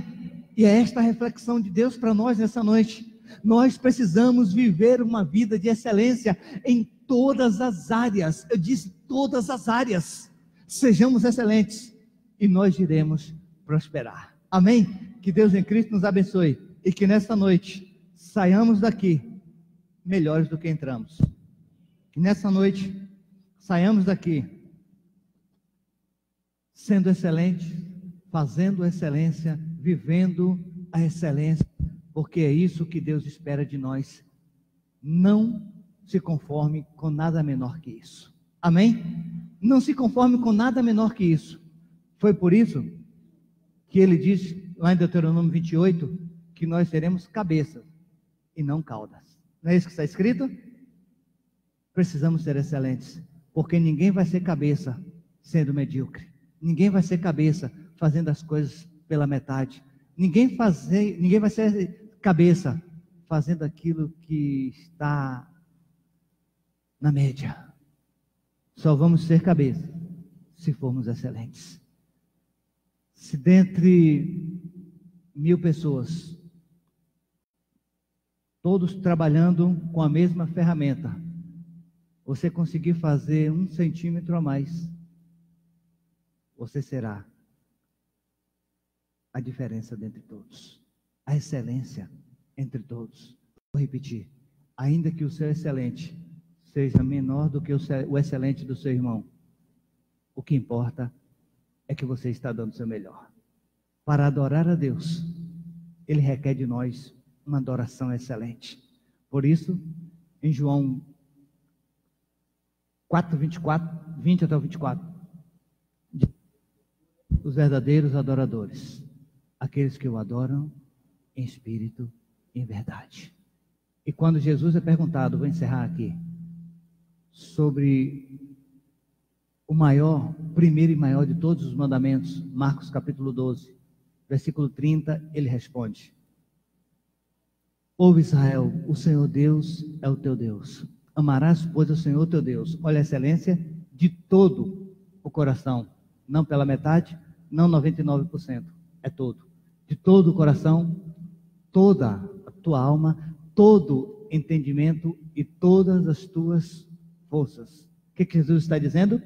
S2: E é esta a reflexão de Deus para nós nessa noite. Nós precisamos viver uma vida de excelência em todas as áreas. Eu disse todas as áreas. Sejamos excelentes e nós iremos prosperar. Amém? Que Deus em Cristo nos abençoe e que nesta noite saiamos daqui melhores do que entramos. Que nessa noite saiamos daqui sendo excelentes, fazendo excelência, vivendo a excelência, porque é isso que Deus espera de nós. Não se conforme com nada menor que isso. Amém? Não se conforme com nada menor que isso. Foi por isso que ele diz lá em Deuteronômio 28 que nós seremos cabeças e não caudas. Não é isso que está escrito? Precisamos ser excelentes, porque ninguém vai ser cabeça sendo medíocre. Ninguém vai ser cabeça fazendo as coisas pela metade. Ninguém vai ser cabeça fazendo aquilo que está na média. Só vamos ser cabeça se formos excelentes. Se dentre 1000 pessoas, todos trabalhando com a mesma ferramenta, você conseguir fazer 1 centímetro a mais, você será a diferença dentre todos, a excelência entre todos. Vou repetir: ainda que o seu excelente seja menor do que o excelente do seu irmão, o que importa é que você está dando o seu melhor. Para adorar a Deus, Ele requer de nós uma adoração excelente. Por isso, em João 4, 24, 20 até o 24, os verdadeiros adoradores, aqueles que o adoram em espírito e em verdade. E quando Jesus é perguntado, vou encerrar aqui, sobre o maior, primeiro e maior de todos os mandamentos, Marcos capítulo 12, versículo 30, ele responde: ouve Israel, o Senhor Deus é o teu Deus. Amarás, pois, o Senhor teu Deus. Olha a excelência, de todo o coração, não pela metade, não 99%, é todo. De todo o coração, toda a tua alma, todo entendimento e todas as tuas forças. O que Jesus está dizendo?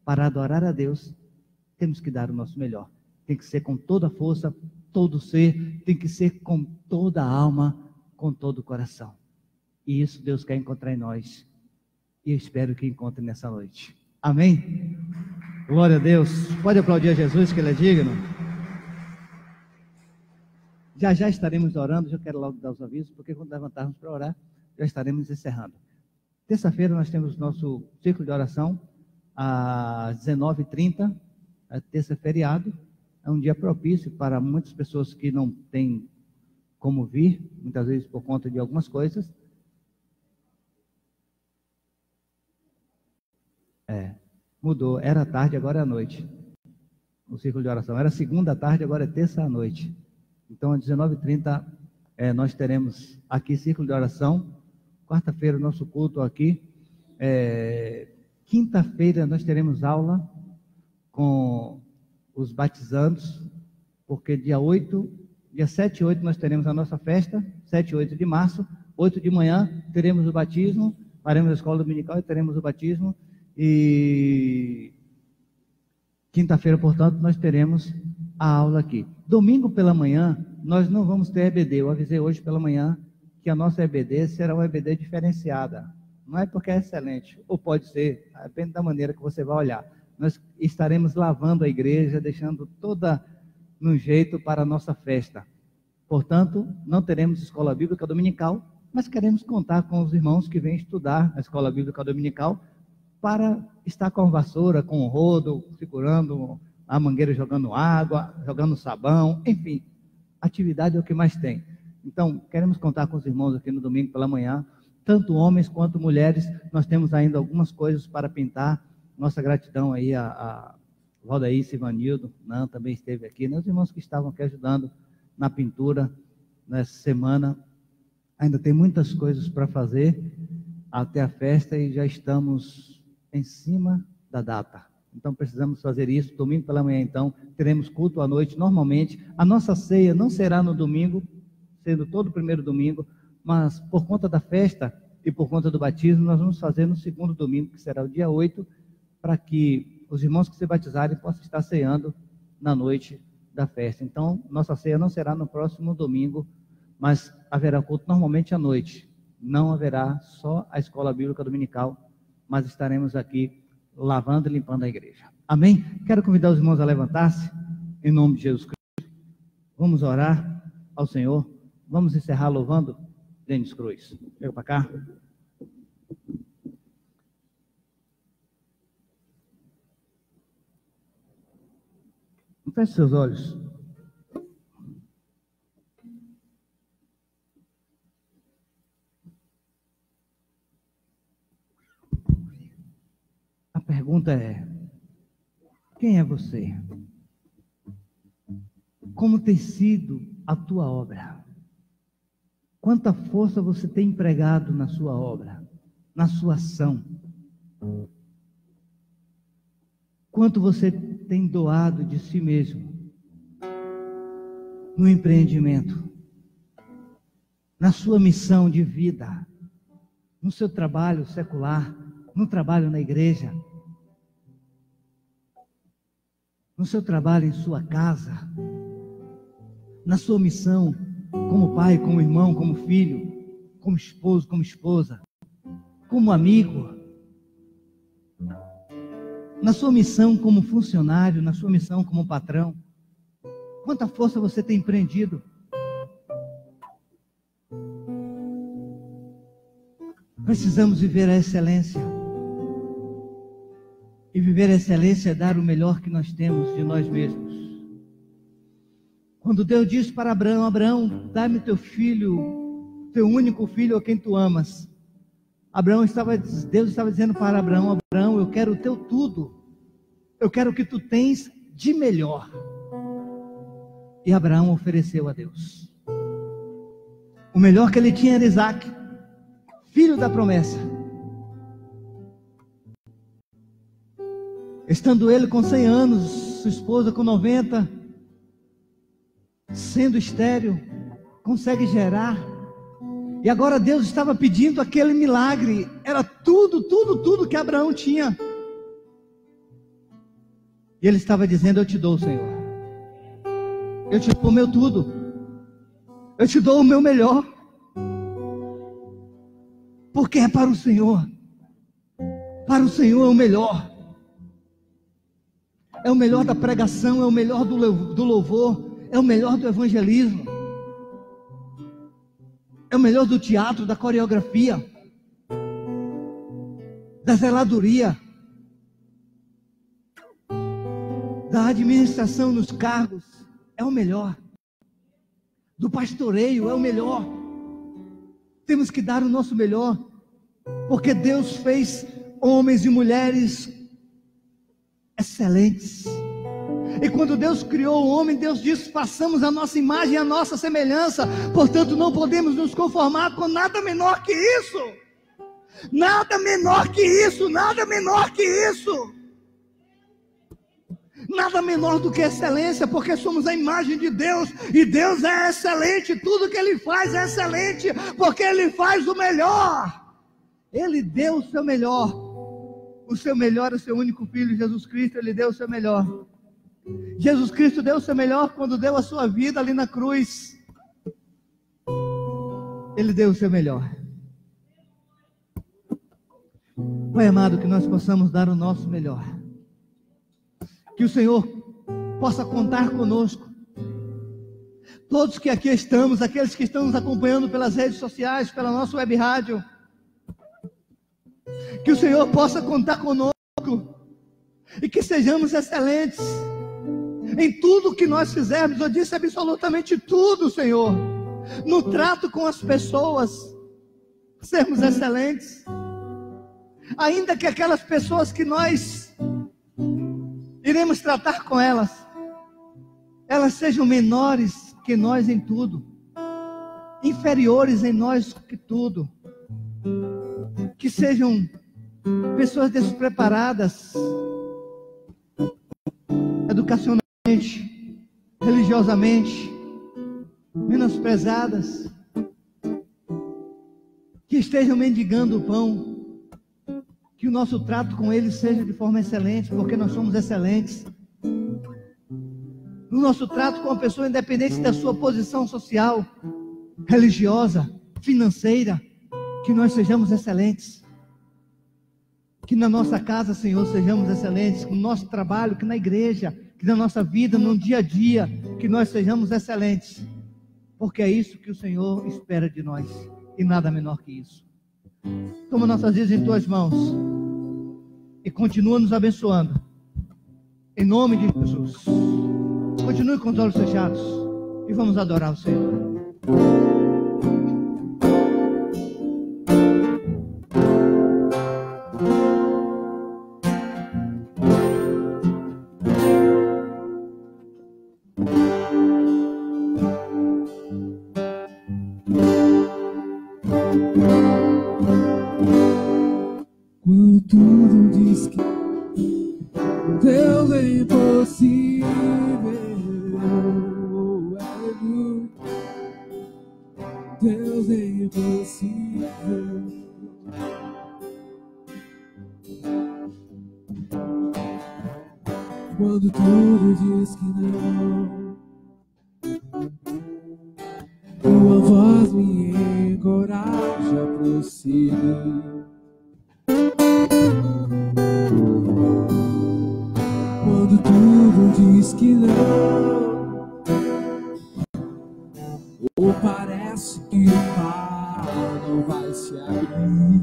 S2: Para adorar a Deus, temos que dar o nosso melhor. Tem que ser com toda a força, todo o ser, tem que ser com toda a alma, com todo o coração. E isso Deus quer encontrar em nós. E eu espero que encontre nessa noite. Amém? Glória a Deus. Pode aplaudir a Jesus, que Ele é digno. Já estaremos orando. Já quero logo dar os avisos, porque quando levantarmos para orar, já estaremos encerrando. Terça-feira nós temos nosso ciclo de oração às 19h30. A terça é feriado. É um dia propício para muitas pessoas que não têm como vir, muitas vezes por conta de algumas coisas. Mudou. Era tarde, agora é à noite. O ciclo de oração. Era segunda à tarde, agora é terça à noite. Então, às 19h30, nós teremos aqui ciclo de oração. Quarta-feira, o nosso culto aqui. Quinta-feira, nós teremos aula com os batizandos, porque dia 8 Dia 7 e 8 nós teremos a nossa festa, 7 e 8 de março. 8 de manhã teremos o batismo, faremos a escola dominical e teremos o batismo. E quinta-feira, portanto, nós teremos a aula aqui. Domingo pela manhã, nós não vamos ter EBD. Eu avisei hoje pela manhã que a nossa EBD será uma EBD diferenciada. Não é porque é excelente, ou pode ser, depende da maneira que você vai olhar. Nós estaremos lavando a igreja, deixando toda no jeito para a nossa festa. Portanto, não teremos escola bíblica dominical, mas queremos contar com os irmãos que vêm estudar na escola bíblica dominical para estar com a vassoura, com o rodo, segurando a mangueira, jogando água, jogando sabão, enfim, atividade é o que mais tem. Então, queremos contar com os irmãos aqui no domingo pela manhã, tanto homens quanto mulheres. Nós temos ainda algumas coisas para pintar. Nossa gratidão aí a Valdaí, Sivanildo, Nan também esteve aqui, né? Os irmãos que estavam aqui ajudando na pintura nessa semana. Ainda tem muitas coisas para fazer até a festa e já estamos em cima da data. Então precisamos fazer isso. Domingo pela manhã, então, teremos culto à noite normalmente. A nossa ceia não será no domingo, sendo todo o primeiro domingo, mas por conta da festa e por conta do batismo, nós vamos fazer no segundo domingo, que será o dia 8, para que os irmãos que se batizarem possam estar ceando na noite da festa. Então, nossa ceia não será no próximo domingo, mas haverá culto normalmente à noite. Não haverá só a escola bíblica dominical, mas estaremos aqui lavando e limpando a igreja. Amém? Quero convidar os irmãos a levantar-se, em nome de Jesus Cristo. Vamos orar ao Senhor. Vamos encerrar louvando Denis Cruz. Chega para cá. Feche seus olhos. A pergunta é: quem é você? Como tem sido a tua obra? Quanta força você tem empregado na sua obra, na sua ação? Quanto você tem doado de si mesmo no empreendimento, na sua missão de vida, no seu trabalho secular, no trabalho na igreja, no seu trabalho em sua casa, na sua missão como pai, como irmão, como filho, como esposo, como esposa, como amigo, na sua missão como funcionário, na sua missão como patrão. Quanta força você tem empreendido? Precisamos viver a excelência. E viver a excelência é dar o melhor que nós temos de nós mesmos. Quando Deus disse para Abraão: Abraão, dá-me teu filho, teu único filho a quem tu amas. Deus estava dizendo para Abraão: Abraão, eu quero o teu tudo. Eu quero o que tu tens de melhor. E Abraão ofereceu a Deus. O melhor que ele tinha era Isaac, filho da promessa. Estando ele com 100 anos, sua esposa com 90, sendo estéril, consegue gerar. E agora Deus estava pedindo aquele milagre. Era tudo que Abraão tinha. E ele estava dizendo: eu te dou, Senhor. Eu te dou o meu tudo. Eu te dou o meu melhor. Porque é para o Senhor. Para o Senhor é o melhor. É o melhor da pregação, é o melhor do louvor, é o melhor do evangelismo, é o melhor do teatro, da coreografia, da zeladoria, da administração nos cargos, é o melhor, do pastoreio é o melhor. Temos que dar o nosso melhor, porque Deus fez homens e mulheres excelentes. E quando Deus criou o homem, Deus disse: façamos a nossa imagem e a nossa semelhança. Portanto, não podemos nos conformar com nada menor que isso. Nada menor que isso, nada menor que isso. Nada menor do que excelência, porque somos a imagem de Deus, e Deus é excelente, tudo que Ele faz é excelente, porque Ele faz o melhor. Ele deu o seu melhor, o seu único Filho, Jesus Cristo. Ele deu o seu melhor. Jesus Cristo deu o seu melhor quando deu a sua vida ali na cruz. Ele deu o seu melhor. Pai amado, que nós possamos dar o nosso melhor, que o Senhor possa contar conosco, todos que aqui estamos, aqueles que estão nos acompanhando pelas redes sociais, pela nossa web rádio, que o Senhor possa contar conosco, e que sejamos excelentes, em tudo que nós fizermos. Eu disse absolutamente tudo, Senhor, no trato com as pessoas, sermos excelentes, ainda que aquelas pessoas que nós iremos tratar com elas sejam menores que nós em tudo, inferiores em nós que tudo, que sejam pessoas despreparadas, educacionalmente, religiosamente, menosprezadas, que estejam mendigando o pão, que o nosso trato com eles seja de forma excelente, porque nós somos excelentes. No nosso trato com a pessoa, independente da sua posição social, religiosa, financeira, que nós sejamos excelentes. Que na nossa casa, Senhor, sejamos excelentes, que no nosso trabalho, que na igreja, que na nossa vida, no dia a dia, que nós sejamos excelentes, porque é isso que o Senhor espera de nós, e nada menor que isso. Toma nossas vidas em tuas mãos e continua nos abençoando, em nome de Jesus. Continue com os olhos fechados e vamos adorar o Senhor.
S1: Quando tudo diz que Deus é impossível, aleluia. Deus é impossível. Quando tudo diz que não, tua voz me encoraja a prosseguir. Quando tudo diz que não, ou parece que o mar não vai se abrir,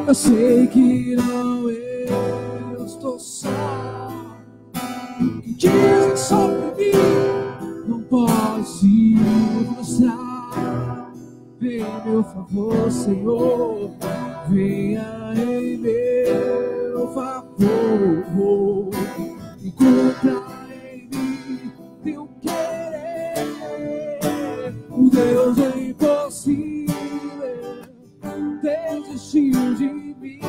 S1: eu sei que não, eu estou só. Que dizem sobre mim não pode se frustrar. Vem em meu favor, Senhor, venha em meu favor, encontra em mim teu querer. O Deus é impossível desistiu de mim,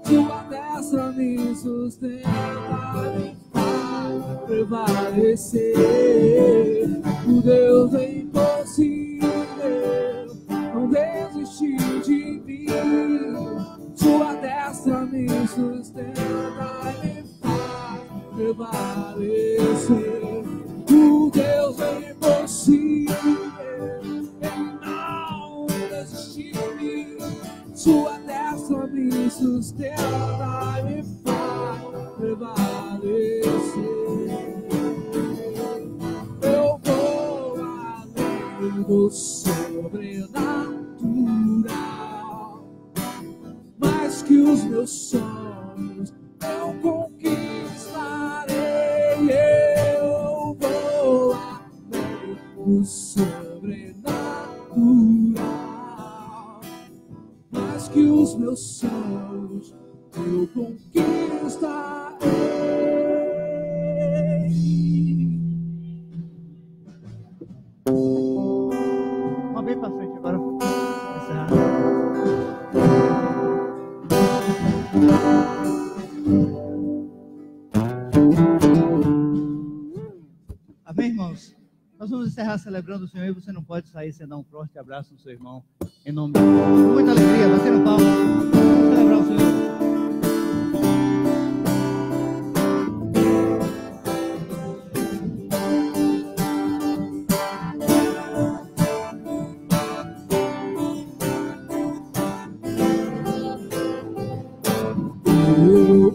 S1: sua destra me sustenta, me faz prevalecer. O Deus é impossível não desistiu de mim, sua destra me sustenta e me faz prevalecer. O Deus é impossível, Ele não desistiu de mim, sua destra me sustenta e me faz prevalecer. Eu vou além do sobrenatural, mais que os meus sonhos eu conquistarei. Eu vou além do sobrenatural, mais que os meus sonhos eu conquistarei.
S2: Vamos bem para frente agora. vamos encerrar celebrando o Senhor e você não pode sair sem dar um forte abraço no seu irmão. Em nome de Deus. Com muita alegria, batendo palmas. Vamos celebrar o Senhor.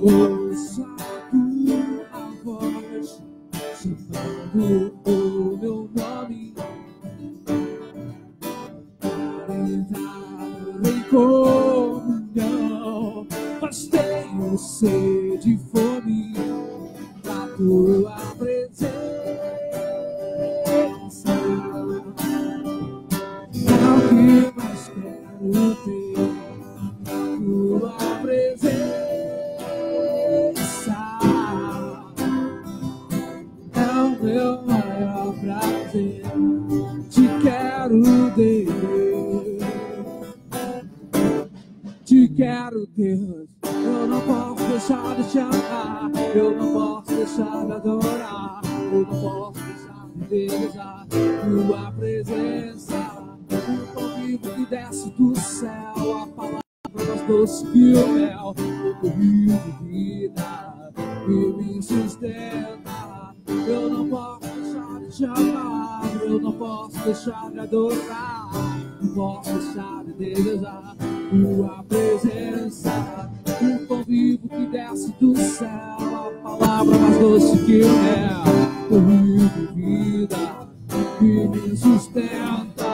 S1: Ouço a tua voz chamando o meu nome para entrar em comunhão, mas tenho sede e fome da tua presença. É o que mais quero ter, da tua presença. Meu maior prazer, te quero, Deus, te quero, Deus. Eu não posso deixar de te amar, eu não posso deixar de adorar, eu não posso deixar de desejar tua presença. O pão vivo que desce do céu, a palavra mais doce que o mel, o rio de vida que me sustenta. Eu não posso deixar de te amar, eu não posso deixar de adorar, não posso deixar de desejar tua presença. O pão vivo que desce do céu, a palavra mais doce que o mel, o rio de vida que me sustenta.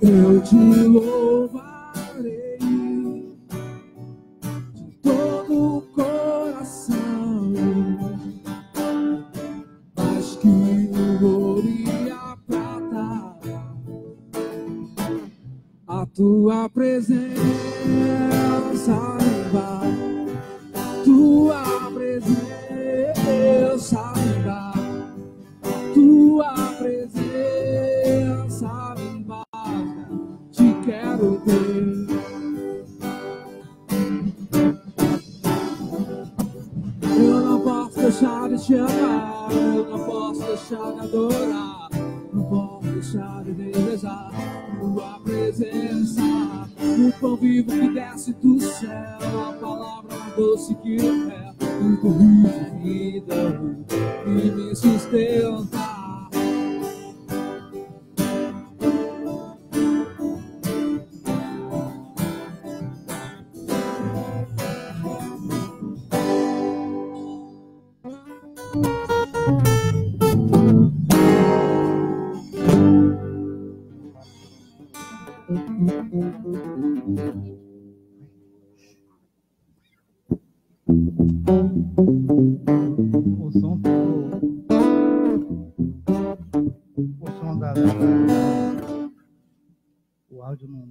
S1: Eu te louvarei de todo o coração, mais que o ouro e a prata, a tua presença me basta, a tua presença me basta, a tua presença me basta. Te quero ter, eu não posso deixar de te amar, eu não posso deixar de adorar, não posso deixar de desejar tua presença. O pão vivo que desce do céu, a palavra mais doce que o mel, o rio de vida que me sustenta.
S2: O som o som o áudio não